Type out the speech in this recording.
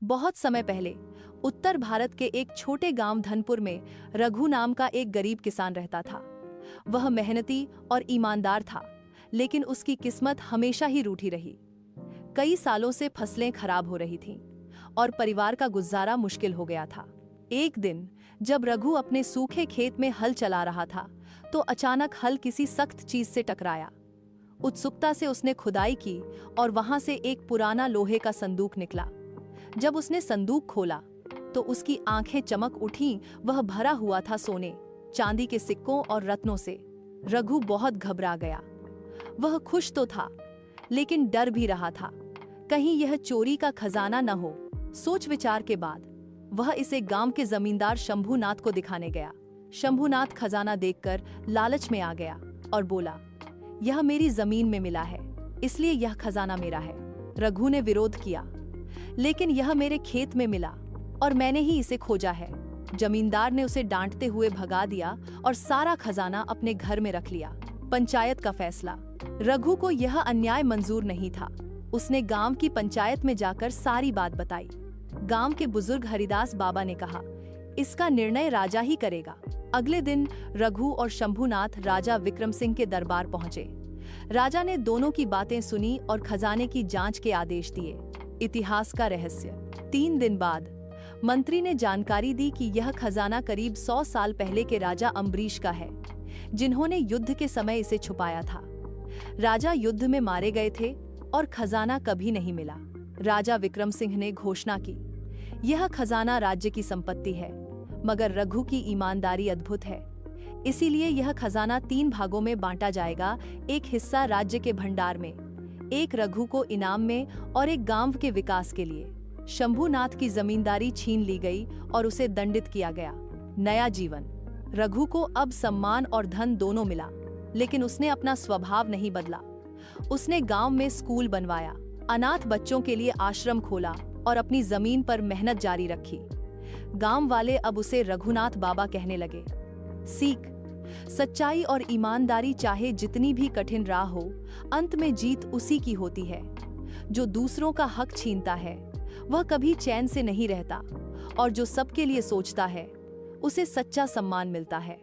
बहुत समय पहले उत्तर भारत के एक छोटे गांव धनपुर में रघु नाम का एक गरीब किसान रहता था। वह मेहनती और ईमानदार था, लेकिन उसकी किस्मत हमेशा ही रूठी रही। कई सालों से फसलें खराब हो रही थीं और परिवार का गुजारा मुश्किल हो गया था। एक दिन जब रघु अपने सूखे खेत में हल चला रहा था, तो अचानक हल किसी सख्त चीज से टकराया। उत्सुकता से उसने खुदाई की और वहां से एक पुराना लोहे का संदूक निकला। जब उसने संदूक खोला तो उसकी आंखें चमक उठीं। वह भरा हुआ था सोने, चांदी के सिक्कों और रत्नों से। रघु बहुत घबरा गया। वह खुश तो था, लेकिन डर भी रहा था, कहीं यह चोरी का खजाना न हो। सोच विचार के बाद वह इसे गांव के जमींदार शंभूनाथ को दिखाने गया। शंभूनाथ खजाना देखकर लालच में आ गया और बोला, यह मेरी जमीन में मिला है, इसलिए यह खजाना मेरा है। रघु ने विरोध किया, लेकिन यह मेरे खेत में मिला और मैंने ही इसे खोजा है। जमींदार ने उसे डांटते हुए भगा दिया और सारा खजाना अपने घर में रख लिया। पंचायत का फैसला। रघु को यह अन्याय मंजूर नहीं था। उसने गांव की पंचायत में जाकर सारी बात बताई। गांव के बुजुर्ग हरिदास बाबा ने कहा, इसका निर्णय राजा ही करेगा। अगले दिन रघु और शंभूनाथ राजा विक्रम सिंह के दरबार पहुंचे। राजा ने दोनों की बातें सुनी और खजाने की जांच के आदेश दिए। इतिहास का रहस्य। 3 दिन बाद मंत्री ने जानकारी दी कि यह खजाना करीब 100 साल पहले के राजा अम्बरीश का है, जिन्होंने युद्ध के समय इसे छुपाया था। राजा युद्ध में मारे गए थे और खजाना कभी नहीं मिला। राजा विक्रम सिंह ने घोषणा की, यह खजाना राज्य की संपत्ति है, मगर रघु की ईमानदारी अद्भुत है, इसीलिए यह खजाना 3 भागों में बांटा जाएगा। एक हिस्सा राज्य के भंडार में, एक रघु को इनाम में और एक गांव के विकास के लिए। शंभूनाथ की जमींदारी छीन ली गई और उसे दंडित किया गया। नया जीवन। रघु को अब सम्मान और धन दोनों मिला, लेकिन उसने अपना स्वभाव नहीं बदला। उसने गांव में स्कूल बनवाया, अनाथ बच्चों के लिए आश्रम खोला और अपनी जमीन पर मेहनत जारी रखी। गांव वाले अब उसे रघुनाथ बाबा कहने लगे। सीख। सच्चाई और ईमानदारी चाहे जितनी भी कठिन राह हो, अंत में जीत उसी की होती है। जो दूसरों का हक छीनता है वह कभी चैन से नहीं रहता, और जो सबके लिए सोचता है उसे सच्चा सम्मान मिलता है।